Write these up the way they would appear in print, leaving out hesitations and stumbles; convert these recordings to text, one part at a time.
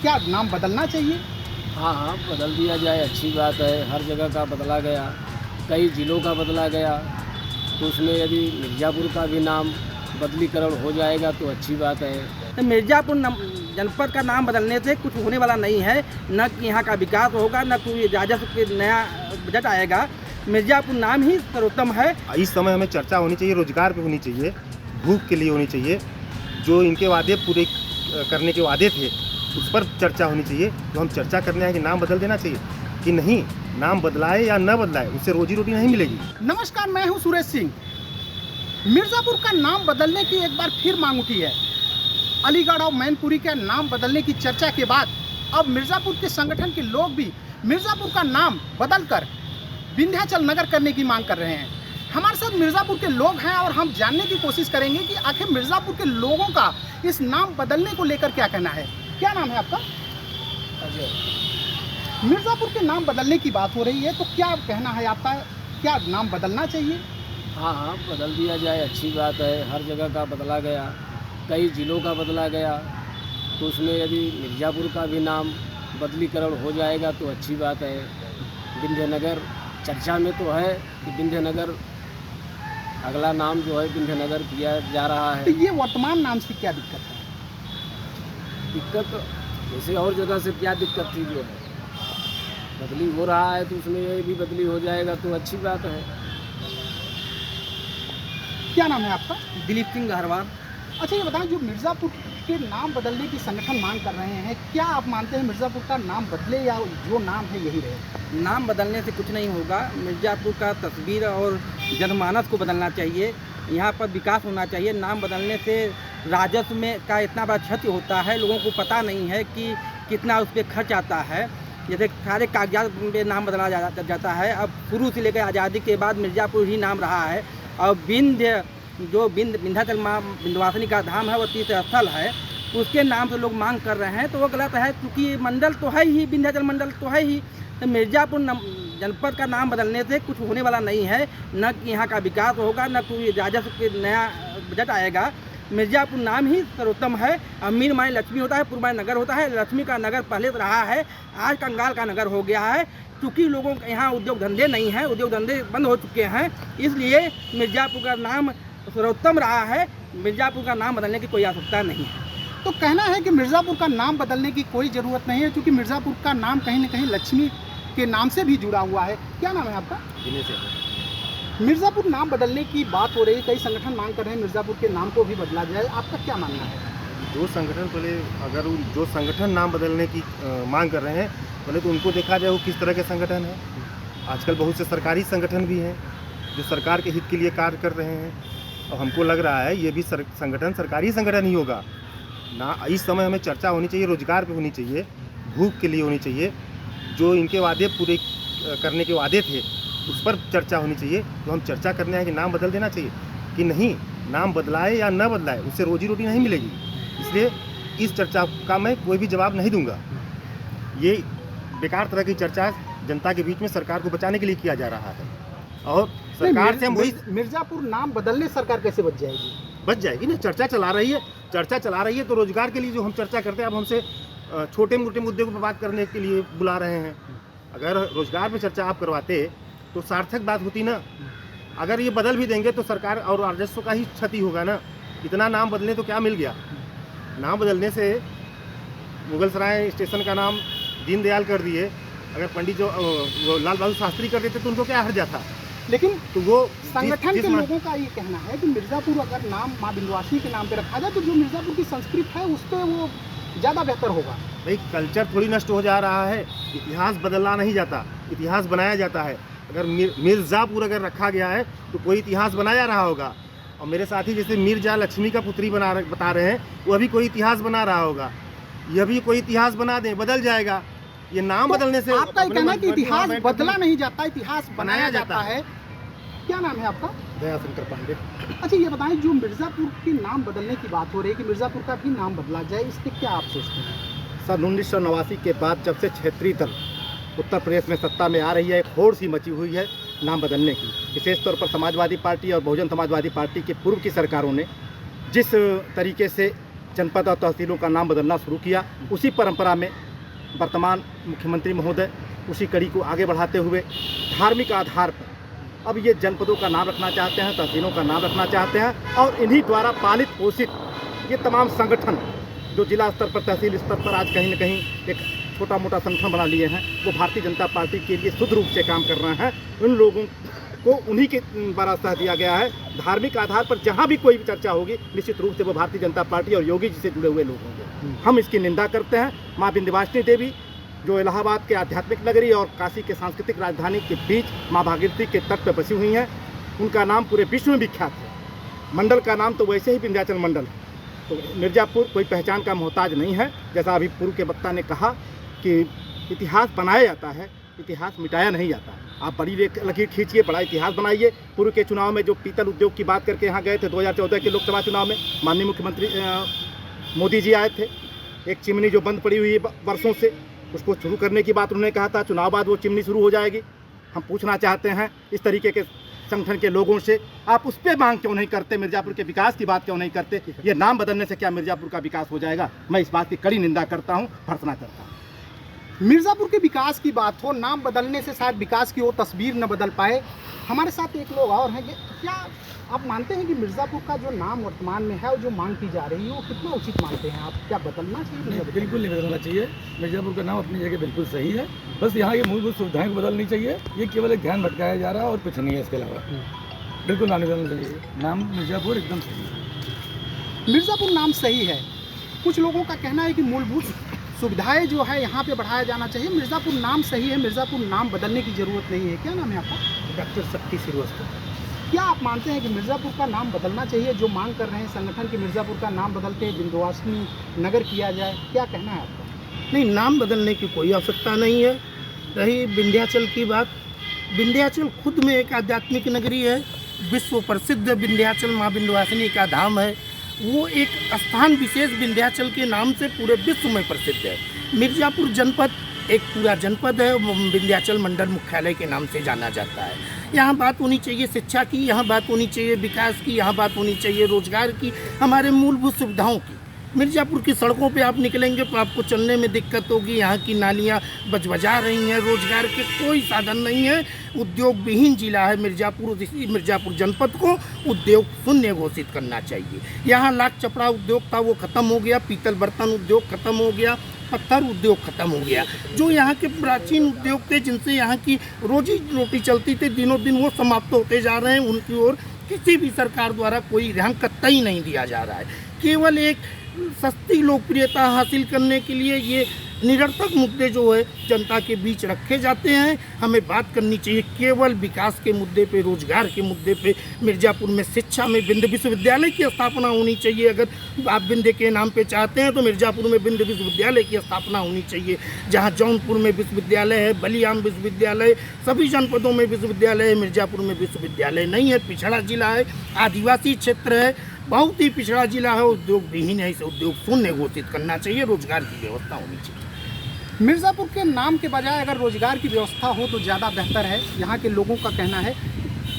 क्या नाम बदलना चाहिए? हाँ हाँ, बदल दिया जाए, अच्छी बात है। हर जगह का बदला गया, कई ज़िलों का बदला गया, तो उसमें यदि मिर्ज़ापुर का भी नाम बदलीकरण हो जाएगा तो अच्छी बात है। तो मिर्ज़ापुर जनपद का नाम बदलने से कुछ होने वाला नहीं है, न कि यहाँ का विकास होगा, न कोई राजस्व के नया बजट आएगा। मिर्ज़ापुर नाम ही सर्वोत्तम है। इस समय हमें चर्चा होनी चाहिए, रोजगार पे होनी चाहिए, भूख के लिए होनी चाहिए, जो इनके वादे पूरे करने के वादे थे उस पर चर्चा होनी चाहिए। जो हम चर्चा करने हैं कि नाम बदल देना चाहिए कि नहीं, नाम बदलाए या न बदलाए उससे रोजी रोटी नहीं मिलेगी। नमस्कार, मैं हूं सुरेश सिंह। मिर्ज़ापुर का नाम बदलने की एक बार फिर मांग उठी है। अलीगढ़ और मैनपुरी के नाम बदलने की चर्चा के बाद अब मिर्ज़ापुर के संगठन के लोग भी मिर्ज़ापुर का नाम बदलकर विंध्याचल नगर करने की मांग कर रहे हैं। हमारे साथ मिर्ज़ापुर के लोग हैं और हम जानने की कोशिश करेंगे कि आखिर मिर्ज़ापुर के लोगों का इस नाम बदलने को लेकर क्या कहना है। क्या नाम है आपका? अजय। मिर्ज़ापुर के नाम बदलने की बात हो रही है, तो क्या कहना है आपका? क्या नाम बदलना चाहिए? हाँ हाँ, बदल दिया जाए, अच्छी बात है। हर जगह का बदला गया, कई ज़िलों का बदला गया, तो उसमें यदि मिर्ज़ापुर का भी नाम बदलीकरण हो जाएगा तो अच्छी बात है। विंध्यनगर चर्चा में तो है कि विंध्यनगर अगला नाम जो है विंध्यनगर किया जा रहा तो है। ये वर्तमान नाम से क्या दिक्कत है? दिक्कत जैसे और जगह से क्या दिक्कत थी, जो है बदली हो रहा है तो उसमें ये भी बदली हो जाएगा तो अच्छी बात है। क्या नाम है आपका? दिलीप सिंह गहरवार। अच्छा, ये बताएं, जो मिर्ज़ापुर के नाम बदलने की संगठन मांग कर रहे हैं, क्या आप मानते हैं मिर्ज़ापुर का नाम बदले या जो नाम है यही रहे? नाम बदलने से कुछ नहीं होगा। मिर्ज़ापुर का तस्वीर और जनमानस को बदलना चाहिए। यहाँ पर विकास होना चाहिए। नाम बदलने से राजस्व में का इतना बड़ा क्षति होता है, लोगों को पता नहीं है कि कितना उस पर खर्च आता है। जैसे सारे कागजात पे नाम बदला जाता है। अब शुरू से लेकर आज़ादी के बाद मिर्ज़ापुर ही नाम रहा है। और विंध्याचल माँ विंध्यवासिनी का धाम है, वो तीर्थ स्थल है, उसके नाम से लोग मांग कर रहे हैं, तो वो गलत है, क्योंकि मंडल तो है ही, विंध्याचल मंडल तो है ही। तो मिर्ज़ापुर जनपद का नाम बदलने से कुछ होने वाला नहीं है, न कि यहाँ का विकास होगा, न कोई राजस्व के नया बजट आएगा। मिर्ज़ापुर नाम ही सर्वोत्तम है। अमीर माने लक्ष्मी होता है, पुरमाय नगर होता है। लक्ष्मी का नगर पहले तो रहा है, आज कंगाल का नगर हो गया है, क्योंकि लोगों के यहाँ उद्योग धंधे नहीं हैं, उद्योग धंधे बंद हो चुके हैं। इसलिए मिर्ज़ापुर का नाम सर्वोत्तम रहा है। मिर्ज़ापुर का नाम बदलने की कोई आवश्यकता नहीं है। तो कहना है कि मिर्ज़ापुर का नाम बदलने की कोई ज़रूरत नहीं है, क्योंकि मिर्ज़ापुर का नाम कहीं न कहीं लक्ष्मी के नाम से भी जुड़ा हुआ है। क्या नाम है आपका? मिर्ज़ापुर नाम बदलने की बात हो रही है, कई संगठन मांग कर रहे हैं मिर्ज़ापुर के नाम को भी बदला जाए। आपका क्या मानना है? जो संगठन जो संगठन नाम बदलने की मांग कर रहे हैं, पहले तो उनको देखा जाए वो किस तरह के संगठन है। आजकल बहुत से सरकारी संगठन भी हैं जो सरकार के हित के लिए कार्य कर रहे हैं, और हमको लग रहा है ये भी संगठन सरकारी संगठन ही होगा ना। इस समय हमें चर्चा होनी चाहिए, रोजगार पे होनी चाहिए, भूख के लिए होनी चाहिए, जो इनके वादे पूरे करने के वादे थे उस पर चर्चा होनी चाहिए। जो हम चर्चा करने हैं कि नाम बदल देना चाहिए कि नहीं, नाम बदलाए या न बदलाए उससे रोजी रोटी नहीं मिलेगी। इसलिए इस चर्चा का मैं कोई भी जवाब नहीं दूंगा। ये बेकार तरह की चर्चा जनता के बीच में सरकार को बचाने के लिए किया जा रहा है, और सरकार से हम वही मिर्ज़ापुर नाम बदलने सरकार कैसे बच जाएगी? बच जाएगी ना। चर्चा चला रही है तो रोजगार के लिए जो हम चर्चा करते हैं, अब हमसे छोटे मोटे मुद्दे पर बात करने के लिए बुला रहे हैं। अगर रोजगार पर चर्चा आप करवाते तो सार्थक बात होती ना। अगर ये बदल भी देंगे तो सरकार और राजस्व का ही क्षति होगा ना। इतना नाम बदलने तो क्या मिल गया? नाम बदलने से मुगलसराय स्टेशन का नाम दीनदयाल कर दिए, अगर पंडित वो लाल बहादुर शास्त्री कर देते तो उनको क्या हर्जा था? लेकिन तो वो संगठन के लोगों का ये कहना है कि मिर्ज़ापुर अगर नाम माँ विंध्यवासिनी के नाम पे रखा जाए तो जो मिर्ज़ापुर की संस्कृति है उस पर वो ज़्यादा बेहतर होगा। भाई, कल्चर थोड़ी नष्ट हो जा रहा है, इतिहास बदलना नहीं जाता, इतिहास बनाया जाता है। अगर मिर्ज़ापुर अगर रखा गया है तो कोई इतिहास बनाया रहा होगा। और मेरे साथी जैसे मिर्जा लक्ष्मी का पुत्री बता रहे हैं, वो अभी कोई इतिहास बना रहा होगा। यह भी कोई इतिहास बना दें, बदल जाएगा। ये नाम बदलने से आपका ये कहना है कि इतिहास बदला नहीं जाता, इतिहास बनाया जाता है। क्या नाम है आपका? दयाशंकर पांडे। अच्छा, ये बताएं, जो मिर्ज़ापुर के नाम बदलने की बात हो रही है कि मिर्ज़ापुर का भी नाम बदला जाए, इस पर क्या आप सोचते हैं? सन 1989 के बाद जब से क्षेत्रीय दल उत्तर प्रदेश में सत्ता में आ रही है, एक होड़ सी मची हुई है नाम बदलने की। विशेष तौर पर समाजवादी पार्टी और बहुजन समाजवादी पार्टी के पूर्व की सरकारों ने जिस तरीके से जनपद और तहसीलों का नाम बदलना शुरू किया। उसी परंपरा में वर्तमान मुख्यमंत्री महोदय उसी कड़ी को आगे बढ़ाते हुए धार्मिक आधार पर अब ये जनपदों का नाम रखना चाहते हैं, तहसीलों का नाम रखना चाहते हैं और इन्हीं द्वारा पालित पोषित ये तमाम संगठन जो जिला स्तर पर, तहसील स्तर पर आज कहीं न कहीं एक छोटा मोटा संगठन बना लिए हैं, वो भारतीय जनता पार्टी के लिए शुद्ध रूप से काम कर रहे हैं। उन लोगों को उन्हीं के द्वारा सह दिया गया है। धार्मिक आधार पर जहाँ भी कोई भी चर्चा होगी, निश्चित रूप से वो भारतीय जनता पार्टी और योगी जी से जुड़े हुए लोग होंगे। हम इसकी निंदा करते हैं। माँ विंध्यवासिनी देवी जो इलाहाबाद के आध्यात्मिक नगरी और काशी के सांस्कृतिक राजधानी के बीच माँ भागीरथी के तट पर बसी हुई हैं, उनका नाम पूरे विश्व में विख्यात है। मंडल का नाम तो वैसे ही विंध्याचल मंडल है। तो मिर्ज़ापुर कोई पहचान का मोहताज नहीं है। जैसा अभी पूर्व के वक्ता ने कहा कि इतिहास बनाया जाता है, इतिहास मिटाया नहीं जाता। आप बड़ी लकीर खींचिए, बड़ा इतिहास बनाइए। पूर्व के चुनाव में जो पीतल उद्योग की बात करके यहाँ गए थे 2014 के लोकसभा चुनाव में, माननीय मुख्यमंत्री मोदी जी आए थे। एक चिमनी जो बंद पड़ी हुई है वर्षों से, उसको शुरू करने की बात उन्होंने कहा था। चुनाव बाद वो चिमनी शुरू हो जाएगी। हम पूछना चाहते हैं इस तरीके के संगठन के लोगों से, आप उस पर मांग क्यों नहीं करते? मिर्ज़ापुर के विकास की बात क्यों नहीं करते? ये नाम बदलने से क्या मिर्ज़ापुर का विकास हो जाएगा? मैं इस बात की कड़ी निंदा करता हूँ, भर्त्सना करता हूँ। मिर्ज़ापुर के विकास की बात हो, नाम बदलने से शायद विकास की वो तस्वीर न बदल पाए। हमारे साथ एक लोग और हैं। क्या आप मानते हैं कि मिर्ज़ापुर का जो नाम वर्तमान में है और जो मांग की जा रही है वो कितना उचित मानते हैं आप? क्या बदलना चाहिए? बिल्कुल नहीं बदलना चाहिए। मिर्ज़ापुर का नाम अपनी जगह बिल्कुल सही है। बस यहाँ की मूलभूत सुविधाएं को बदलनी चाहिए। ये केवल एक ध्यान भटकाया जा रहा है और कुछ नहीं है इसके अलावा। बिल्कुल नाम बदलना चाहिए। नाम मिर्ज़ापुर एकदम सही है। मिर्ज़ापुर नाम सही है। कुछ लोगों का कहना है कि मूलभूत सुविधाएं जो है यहाँ पे बढ़ाया जाना चाहिए। मिर्ज़ापुर नाम सही है, मिर्ज़ापुर नाम बदलने की ज़रूरत नहीं है। क्या नाम है आपका? डॉक्टर शक्ति श्रीवास्तव। क्या आप मानते हैं कि मिर्ज़ापुर का नाम बदलना चाहिए? जो मांग कर रहे हैं संगठन की मिर्ज़ापुर का नाम बदल के विंध्यवासिनी नगर किया जाए, क्या कहना है आपका? नहीं, नाम बदलने की कोई आवश्यकता नहीं है। रही विंध्याचल की बात, विंध्याचल खुद में एक आध्यात्मिक नगरी है। विश्व प्रसिद्ध विंध्याचल माँ विंध्यवासिनी का धाम है। वो एक स्थान विशेष विंध्याचल के नाम से पूरे विश्व में प्रसिद्ध है। मिर्ज़ापुर जनपद एक पूरा जनपद है, विंध्याचल मंडल मुख्यालय के नाम से जाना जाता है। यहाँ बात होनी चाहिए शिक्षा की, यहाँ बात होनी चाहिए विकास की, यहाँ बात होनी चाहिए रोजगार की, हमारे मूलभूत सुविधाओं की। मिर्ज़ापुर की सड़कों पे आप निकलेंगे तो आपको चलने में दिक्कत होगी। यहाँ की नालियाँ बजबजा रही हैं, रोजगार के कोई साधन नहीं है। उद्योग विहीन जिला है मिर्ज़ापुर। इसी मिर्ज़ापुर जनपद को उद्योग शून्य घोषित करना चाहिए। यहाँ लाख चपड़ा उद्योग था, वो ख़त्म हो गया। पीतल बर्तन उद्योग ख़त्म हो गया। पत्थर उद्योग ख़त्म हो गया। जो यहाँ के प्राचीन उद्योग थे, जिनसे यहाँ की रोजी रोटी चलती थी, दिनों दिन वो समाप्त होते जा रहे हैं। उनकी ओर किसी भी सरकार द्वारा कोई ध्यान कतई नहीं दिया जा रहा है। केवल एक सस्ती लोकप्रियता हासिल करने के लिए ये निरर्थक मुद्दे जो है जनता के बीच रखे जाते हैं। हमें बात करनी चाहिए केवल विकास के मुद्दे पे, रोजगार के मुद्दे पे। मिर्ज़ापुर में शिक्षा में विंध्य विश्वविद्यालय की स्थापना होनी चाहिए। अगर आप विंध्य के नाम पे चाहते हैं तो मिर्ज़ापुर में विंध्य विश्वविद्यालय की स्थापना होनी चाहिए। जहाँ जौनपुर में विश्वविद्यालय है, बलियाम विश्वविद्यालय, सभी जनपदों में विश्वविद्यालय है। मिर्ज़ापुर में विश्वविद्यालय नहीं है। पिछड़ा जिला है, आदिवासी क्षेत्र है, बहुत ही पिछड़ा जिला है। उद्योग विहीन है। इसे उद्योग शून्य घोषित करना चाहिए। रोजगार की व्यवस्था होनी चाहिए। मिर्ज़ापुर के नाम के बजाय अगर रोजगार की व्यवस्था हो तो ज़्यादा बेहतर है, यहाँ के लोगों का कहना है।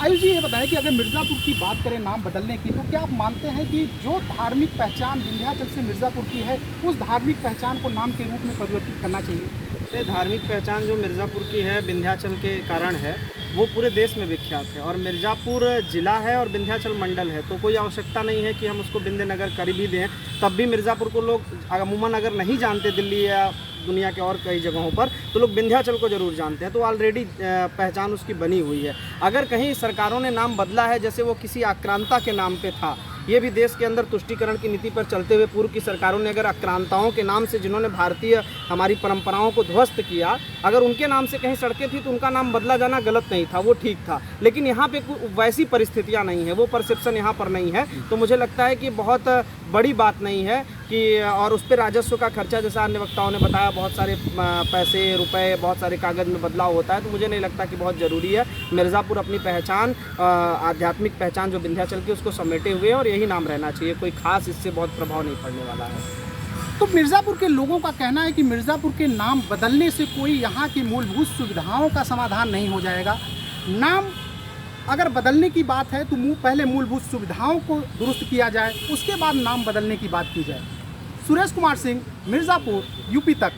आयुष जी, ये बताएं कि अगर मिर्ज़ापुर की बात करें नाम बदलने की, तो क्या आप मानते हैं कि जो धार्मिक पहचान विंध्याचल से मिर्ज़ापुर की है, उस धार्मिक पहचान को नाम के रूप में परिवर्तित करना चाहिए? धार्मिक पहचान जो मिर्ज़ापुर की है विंध्याचल के कारण है, वो पूरे देश में विख्यात है। और मिर्ज़ापुर जिला है और विंध्याचल मंडल है, तो कोई आवश्यकता नहीं है कि हम उसको विंध्य नगर कर भी दें। तब भी मिर्ज़ापुर को लोग अमूमन अगर नहीं जानते दिल्ली या दुनिया के और कई जगहों पर, तो लोग विंध्याचल को ज़रूर जानते हैं। तो ऑलरेडी पहचान उसकी बनी हुई है। अगर कहीं सरकारों ने नाम बदला है, जैसे वो किसी आक्रांता के नाम पे था, ये भी देश के अंदर तुष्टीकरण की नीति पर चलते हुए पूर्व की सरकारों ने अगर आक्रांताओं के नाम से, जिन्होंने भारतीय हमारी परंपराओं को ध्वस्त किया, अगर उनके नाम से कहीं सड़कें थी तो उनका नाम बदला जाना गलत नहीं था, वो ठीक था। लेकिन यहाँ पे वैसी परिस्थितियाँ नहीं है, वो परसेप्शन यहाँ पर नहीं है। तो मुझे लगता है कि बहुत बड़ी बात नहीं है कि, और उस पर राजस्व का खर्चा, जैसा अन्य वक्ताओं ने बताया, बहुत सारे पैसे रुपए, बहुत सारे कागज़ में बदलाव होता है। तो मुझे नहीं लगता कि बहुत ज़रूरी है। मिर्ज़ापुर अपनी पहचान, आध्यात्मिक पहचान जो विंध्याचल की, उसको समेटे हुए और यही नाम रहना चाहिए। कोई खास इससे बहुत प्रभाव नहीं पड़ने वाला है। तो मिर्ज़ापुर के लोगों का कहना है कि मिर्ज़ापुर के नाम बदलने से कोई यहाँ की मूलभूत सुविधाओं का समाधान नहीं हो जाएगा। नाम अगर बदलने की बात है तो पहले मूलभूत सुविधाओं को दुरुस्त किया जाए, उसके बाद नाम बदलने की बात की जाए। सुरेश कुमार सिंह, मिर्ज़ापुर, यूपी तक।